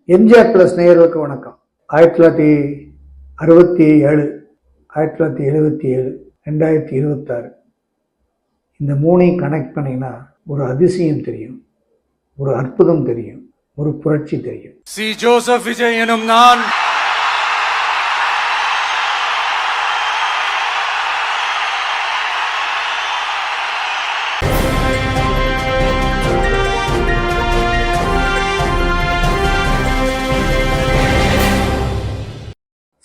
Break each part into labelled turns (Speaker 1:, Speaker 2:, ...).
Speaker 1: MGR plus நேயர்களுக்கு வணக்கம். 1967, 1977, 2026 இந்த மூணையும் கனெக்ட் பண்ணிங்கன்னா ஒரு அதிசயம் தெரியும், ஒரு அற்புதம் தெரியும், ஒரு புரட்சி தெரியும்.
Speaker 2: சி ஜோசப் விஜய் எனும் நான்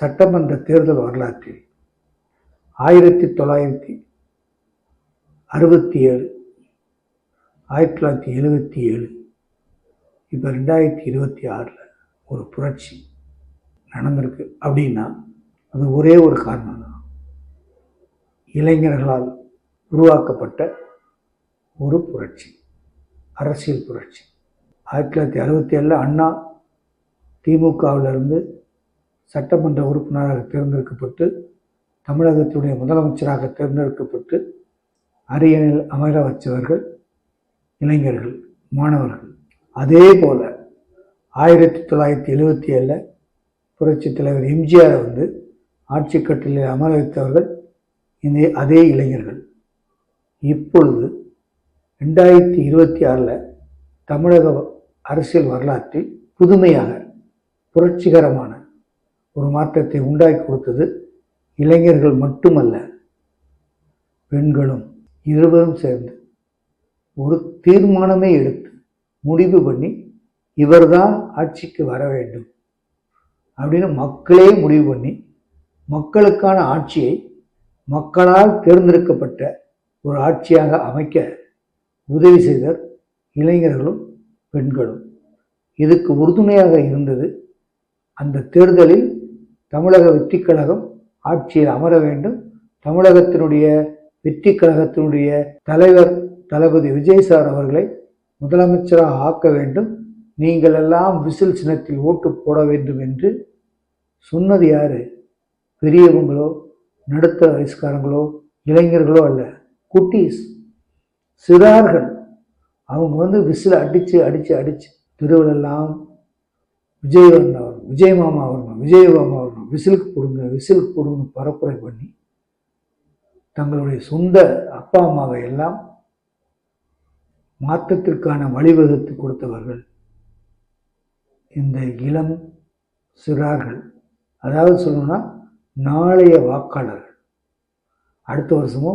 Speaker 1: சட்டமன்ற தேர்தல் வரலாற்றில் 1967, 1977, இப்போ 2026 ஒரு புரட்சி நடந்திருக்கு அப்படின்னா அது ஒரே ஒரு காரணம் தான். இளைஞர்களால் உருவாக்கப்பட்ட ஒரு புரட்சி, அரசியல் புரட்சி. 1967 அண்ணா திமுகவிலிருந்து சட்டமன்ற உறுப்பினராக தேர்ந்தெடுக்கப்பட்டு தமிழகத்துடைய முதலமைச்சராக தேர்ந்தெடுக்கப்பட்டு அரியணையில் அமர வச்சவர்கள் இளைஞர்கள், மாணவர்கள். அதே போல 1977 புரட்சித் தலைவர் எம்ஜிஆரை ஆட்சி கட்டிலில் அமர வைத்தவர்கள் அதே இளைஞர்கள். இப்பொழுது 2026 தமிழக அரசியல் வரலாற்றில் புதுமையாக புரட்சிகரமான ஒரு மாற்றத்தை உண்டாக்கி கொடுத்தது இளைஞர்கள் மட்டுமல்ல, பெண்களும். இருவரும் சேர்ந்து ஒரு தீர்மானமே எடுத்து முடிவு பண்ணி இவர்தான் ஆட்சிக்கு வர வேண்டும் அப்படின்னு மக்களே முடிவு பண்ணி மக்களுக்கான ஆட்சியை மக்களால் தேர்ந்தெடுக்கப்பட்ட ஒரு ஆட்சியாக அமைக்க உதவி செய்தர் இளைஞர்களும் பெண்களும். இதுக்கு உறுதுணையாக இருந்தது அந்த தேர்தலில் தமிழக வெற்றி கழகம் ஆட்சியில் அமர வேண்டும், தமிழகத்தினுடைய வெற்றி கழகத்தினுடைய தலைவர் தளபதி விஜய் சார் அவர்களை முதலமைச்சராக ஆக்க வேண்டும், நீங்கள் எல்லாம் விசில் சின்னத்தில் ஓட்டு போட வேண்டும் என்று சொன்னது யாரு? பெரியவங்களோ, நடுத்தர வயசுக்காரங்களோ, இளைஞர்களோ அல்ல, குட்டீஸ், சிறார்கள். அவங்க விசில் அடிச்சு அடிச்சு அடிச்சு தெருவிலெல்லாம் விஜய் வரணும், விஜய் மாமா வரணும், விஜய் மாமா வரணும், விசிலுக்கு போடுங்க, விசிலுக்கு போடுங்கன்னு பரப்புரை பண்ணி தங்களுடைய சொந்த அப்பா அம்மாவை எல்லாம் மாற்றத்திற்கான வழிவகுத்து கொடுத்தவர்கள் இந்த இளம் சிறார்கள். அதாவது சொல்லணும்னா நாளைய வாக்காளர்கள். அடுத்த வருஷமோ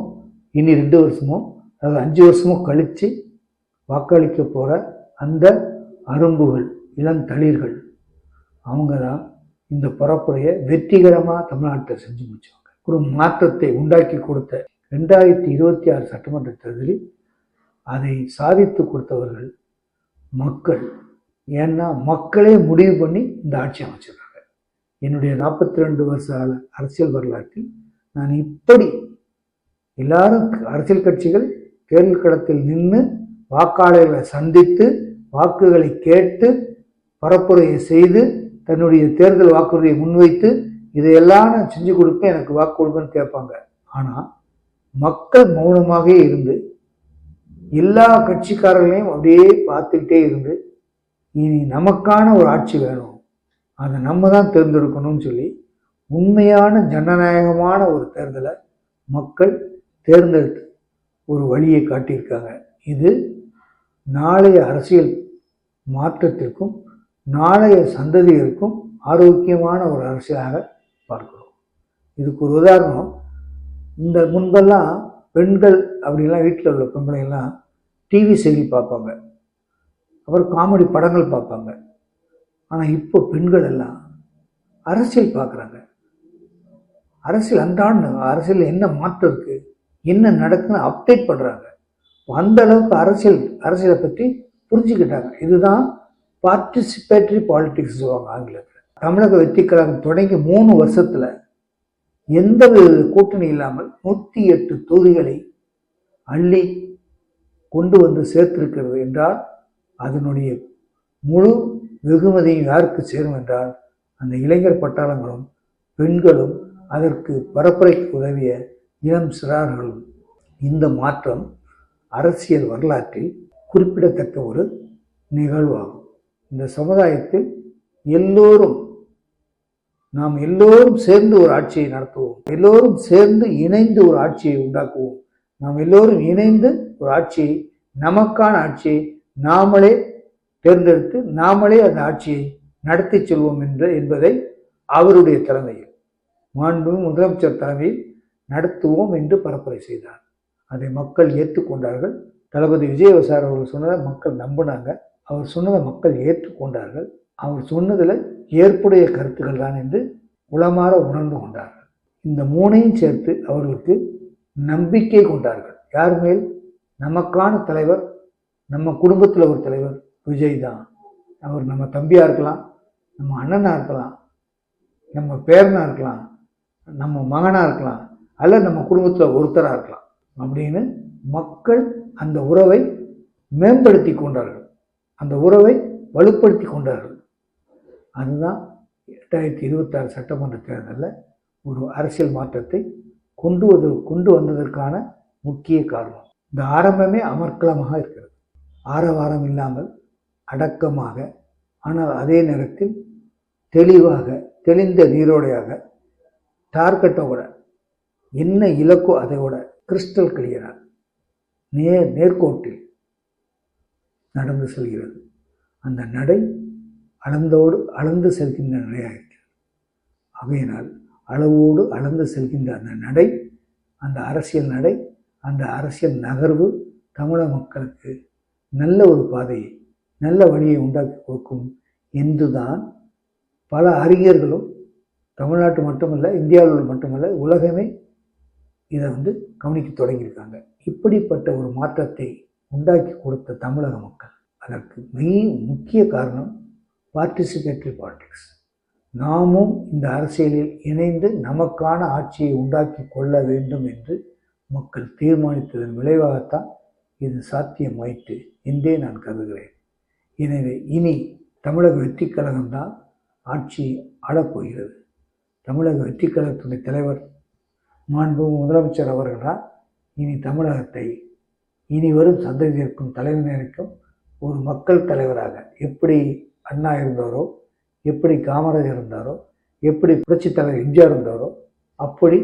Speaker 1: இனி 2 வருஷமோ அதாவது 5 வருஷமோ கழித்து வாக்களிக்க போகிற அந்த அரும்புகள், இளந்தளிர்கள், அவங்க தான் இந்த பரப்புரையை வெற்றிகரமாக தமிழ்நாட்டில் செஞ்சு முடிச்சாங்க. ஒரு மாற்றத்தை உண்டாக்கி கொடுத்த 2026 சட்டமன்ற தேர்தலில் அதை சாதித்து கொடுத்தவர்கள் மக்கள். ஏன்னா மக்களே முடிவு பண்ணி இந்த ஆட்சி அமைச்சிருக்காங்க. என்னுடைய 42 வருஷ அரசியல் வரலாற்றில் நான் இப்படி எல்லாரும் அரசியல் கட்சிகள் தேர்தல் களத்தில் நின்று வாக்காளர்களை சந்தித்து வாக்குகளை கேட்டு பரப்புரையை செய்து தன்னுடைய தேர்தல் வாக்குறுதியை முன்வைத்து இதையெல்லாம் நான் செஞ்சு கொடுப்பேன், எனக்கு வாக்கு கொடுப்பேன்னு கேட்பாங்க. ஆனால் மக்கள் மௌனமாக இருந்து எல்லா கட்சிக்காரர்களையும் அப்படியே பார்த்துக்கிட்டே இருந்து இனி நமக்கான ஒரு ஆட்சி வேணும், அதை நம்ம தான் தேர்ந்தெடுக்கணும்னு சொல்லி உண்மையான ஜனநாயகமான ஒரு தேர்தலை மக்கள் தேர்ந்தெடுத்து ஒரு வழியை காட்டியிருக்காங்க. இது நாளைய அரசியல் மாற்றத்திற்கும் நாளைய சந்ததியருக்கும் ஆரோக்கியமான ஒரு அரசியலாக பார்க்கிறோம். இதுக்கு ஒரு உதாரணம், இந்த முன்பெல்லாம் பெண்கள் அப்படிலாம் வீட்டில் உள்ள பெண்களையெல்லாம் டிவி செய்தி பார்ப்பாங்க, அப்புறம் காமெடி படங்கள் பார்ப்பாங்க. ஆனால் இப்போ பெண்கள் எல்லாம் அரசியல் பார்க்குறாங்க. அரசியல் அன்றாட அரசியல் என்ன மாற்றம் இருக்குது, என்ன நடக்குன்னு அப்டேட் பண்ணுறாங்க. அந்த அளவுக்கு அரசியலை பற்றி புரிஞ்சுக்கிட்டாங்க. இதுதான் பார்ட்டிசிபேட்டரி பாலிடிக்ஸ் சொல்லுவாங்க ஆங்கிலத்தில். தமிழக வெற்றி கழகம் தொடங்கி 3 வருஷத்துல எந்த கூட்டணி இல்லாமல் 108 தொகுதிகளை அள்ளி கொண்டு சேர்த்திருக்கிறது என்றால் அதனுடைய முழு வெகுமதியும் யாருக்கு சேரும் என்றால் அந்த இளைஞர் பட்டாளங்களும் பெண்களும் அதற்கு பரப்புரைக்கு உதவிய இளம் சிறார்களும். இந்த மாற்றம் அரசியல் வரலாற்றில் குறிப்பிடத்தக்க ஒரு நிகழ்வாகும். இந்த சமுதாயத்தில் எல்லோரும் நாம் எல்லோரும் சேர்ந்து ஒரு ஆட்சியை நடத்துவோம், எல்லோரும் சேர்ந்து இணைந்து ஒரு ஆட்சியை உண்டாக்குவோம், நாம் எல்லோரும் இணைந்து ஒரு ஆட்சியை, நமக்கான ஆட்சியை நாமளே தேர்ந்தெடுத்து நாமளே அந்த ஆட்சியை நடத்தி செல்வோம் என்பதை அவருடைய தலைமையில், மாண்பு முதலமைச்சர் தலைமையில் நடத்துவோம் என்று பரப்புரை செய்தார். அதை மக்கள் ஏற்றுக்கொண்டார்கள். தளபதி விஜயசார் அவர்கள் சொன்னதை மக்கள் நம்பினாங்க. அவர் சொன்னதை மக்கள் ஏற்றுக்கொண்டார்கள். அவர் சொன்னதில் ஏற்புடைய கருத்துக்கள் தான் என்று உளமாற உணர்ந்து கொண்டார்கள். இந்த மூணையும் சேர்த்து அவர்களுக்கு நம்பிக்கை கொண்டார்கள். யார் மேல்? நமக்கான தலைவர், நம்ம குடும்பத்தில் ஒரு தலைவர் விஜய் தான். அவர் நம்ம தம்பியாக இருக்கலாம், நம்ம அண்ணனாக இருக்கலாம், நம்ம பேரனாக இருக்கலாம், நம்ம மகனாக இருக்கலாம், அல்ல நம்ம குடும்பத்தில் ஒருத்தராக இருக்கலாம் அப்படின்னு மக்கள் அந்த உறவை மேம்படுத்தி கொண்டார்கள், அந்த உறவை வலுப்படுத்தி கொண்டார்கள். அதுதான் 2026 சட்டமன்ற தேர்தலில் ஒரு அரசியல் மாற்றத்தை கொண்டு வந்ததற்கான முக்கிய காரணம். இந்த ஆரம்பமே அமர்க்கலமாக இருக்கிறது. ஆரவாரம் இல்லாமல் அடக்கமாக, ஆனால் அதே நேரத்தில் தெளிவாக, தெளிந்த நீரோடையாக, டார்கெட்டோட என்ன இலக்கோ அதையோட கிறிஸ்டல் கிளியராக நேர்கோட்டில் நடந்து செல்கிறது. அந்த நடை அளந்து செல்கின்ற நடையாக இருக்கிறது. ஆகையினால் அளவோடு அளந்து செல்கின்ற அந்த நடை, அந்த அரசியல் நடை, அந்த அரசியல் நகர்வு தமிழக மக்களுக்கு நல்ல ஒரு பாதையை, நல்ல வழியை உண்டாக்கி கொடுக்கும் என்றுதான் பல அறிஞர்களும், தமிழ்நாட்டு மட்டுமல்ல, இந்தியாவில் மட்டுமல்ல, உலகமே இதை கவனிக்க தொடங்கியிருக்காங்க. இப்படிப்பட்ட ஒரு மாற்றத்தை உண்டாக்கி கொடுத்த தமிழக மக்கள், அதற்கு முக்கிய காரணம் பார்ட்டிசிபேட்டரி பாலிடிக்ஸ். நாமும் இந்த அரசியலில் இணைந்து நமக்கான ஆட்சியை உண்டாக்கி கொள்ள வேண்டும் என்று மக்கள் தீர்மானித்ததன் விளைவாகத்தான் இது சாத்தியமாயிற்று என்றே நான் கருதுகிறேன். எனவே இனி தமிழக வெற்றிக் கழகம்தான் ஆட்சியை ஆளப்போகிறது. தமிழக வெற்றிக் கழகத்துடைய தலைவர் மாண்பு முதலமைச்சர் அவர்களால் இனி தமிழகத்தை இனி வரும் சந்ததியிற்கும் தலைவனருக்கும் ஒரு மக்கள் தலைவராக, எப்படி அண்ணா இருந்தாரோ, எப்படி காமராஜர் இருந்தாரோ, எப்படி புரட்சித் தலைவர் எம்ஜிஆர் இருந்தாரோ, அப்படி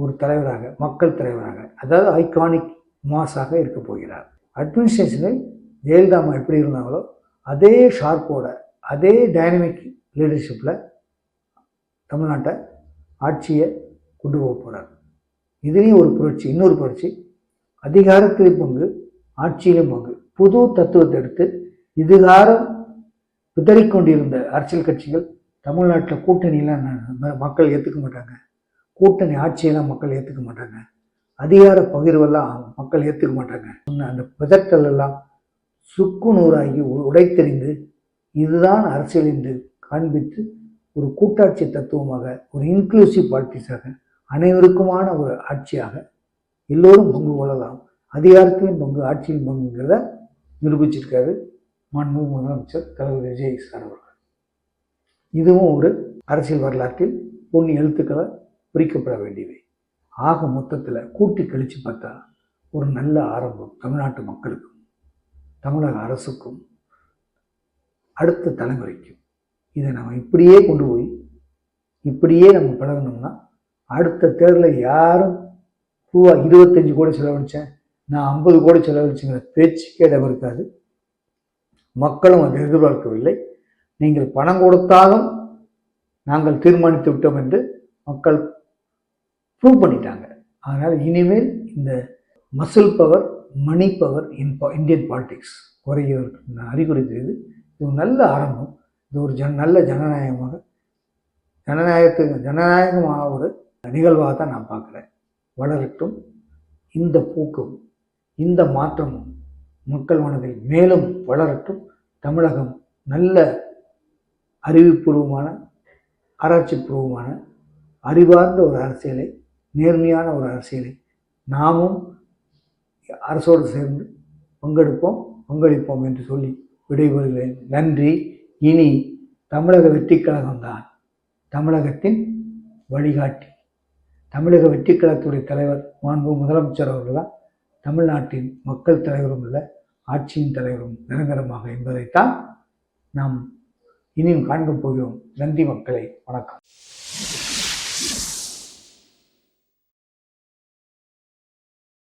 Speaker 1: ஒரு தலைவராக, மக்கள் தலைவராக, அதாவது ஐகானிக் மாஸாக இருக்க போகிறார். அட்மினிஸ்ட்ரேஷனில் ஜெயலலிதா எப்படி இருந்தாங்களோ அதே ஷார்ப்போட, அதே டைனமிக் லீடர்ஷிப்பில் தமிழ்நாட்டை ஆட்சியை கொண்டு போக போகிறார். இதுலேயும் ஒரு புரட்சி, இன்னொரு புரட்சி, அதிகாரத்திலும் பங்கு, ஆட்சியிலும் பங்கு. புது தத்துவத்தை எடுத்து இதுகாரம் பிதறிக்கொண்டிருந்த அரசியல் கட்சிகள் தமிழ்நாட்டில் கூட்டணியெல்லாம் மக்கள் ஏற்றுக்க மாட்டாங்க, கூட்டணி ஆட்சியெல்லாம் மக்கள் ஏற்றுக்க மாட்டாங்க, அதிகார பகிர்வெல்லாம் மக்கள் ஏற்றுக்க மாட்டாங்க சொன்ன அந்த பிதற்றல் எல்லாம் சுக்கு நூறாகி உடைத்தெறிந்து இதுதான் அரசியல் என்று காண்பித்து ஒரு கூட்டாட்சி தத்துவமாக, ஒரு இன்க்ளூசிவ் பாலிட்டிக்ஸாக, அனைவருக்குமான ஒரு ஆட்சியாக எல்லோரும் பங்கு கொள்ளலாம், அதிகாரத்திலும் பங்கு, ஆட்சியிலும் பங்குங்கிறத நிரூபிச்சிருக்காரு மாண்பு முதலமைச்சர் தளபதி விஜய் சார் அவர்கள். இதுவும் ஒரு அரசியல் வரலாற்றில் பொன் எழுத்துக்களை குறிக்கப்பட வேண்டியவை. ஆக மொத்தத்தில் கூட்டி கழித்து பார்த்தா ஒரு நல்ல ஆரம்பம் தமிழ்நாட்டு மக்களுக்கும், தமிழக அரசுக்கும், அடுத்த தலைமுறைக்கும். இதை நம்ம இப்படியே கொண்டு போய் இப்படியே நம்ம பழகணும்னா அடுத்த தேர்தலில் யாரும் 25 கோடி செலவழித்தேன், நான் 50 கோடி செலவழிச்சுங்கிற பேச்சுக்கே இடம் இருக்காது. மக்களும் அதை எதிர்பார்க்கவில்லை. நீங்கள் பணம் கொடுத்தாலும் நாங்கள் தீர்மானித்து விட்டோம் என்று மக்கள் ப்ரூவ் பண்ணிட்டாங்க. அதனால் இனிமேல் இந்த muscle power, money power Indian politics குறைகிறதுக்கு நான் அறிகுறி செய்து இது ஒரு நல்ல ஆரம்பம். இது ஒரு நல்ல ஜனநாயகமாக ஒரு நிகழ்வாக தான் நான் பார்க்குறேன். வளரட்டும். இந்த பூக்கும் இந்த மாற்றமும் மக்கள் மனதில் மேலும் வளரட்டும். தமிழகம் நல்ல அறிவுபூர்வமான, ஆராய்ச்சிபூர்வமான, அறிவார்ந்த ஒரு அரசியலை, நேர்மையான ஒரு அரசியலை நாமும் அரசோடு சேர்ந்து பங்களிப்போம் என்று சொல்லி விடைபெறுகிறேன். நன்றி. இனி தமிழக வெற்றிக் கழகம்தான் தமிழகத்தின் வழிகாட்டி. தமிழக வெற்றிக் கழகத்துடைய தலைவர் மாண்பு முதலமைச்சர் அவர்கள் தான் தமிழ்நாட்டின் மக்கள் தலைவரும் இல்லை, ஆட்சியின் தலைவரும் நிரந்தரமாக என்பதைத்தான் நாம் இனியும் காண்கப் போகிறோம். நன்றி மக்களே, வணக்கம்.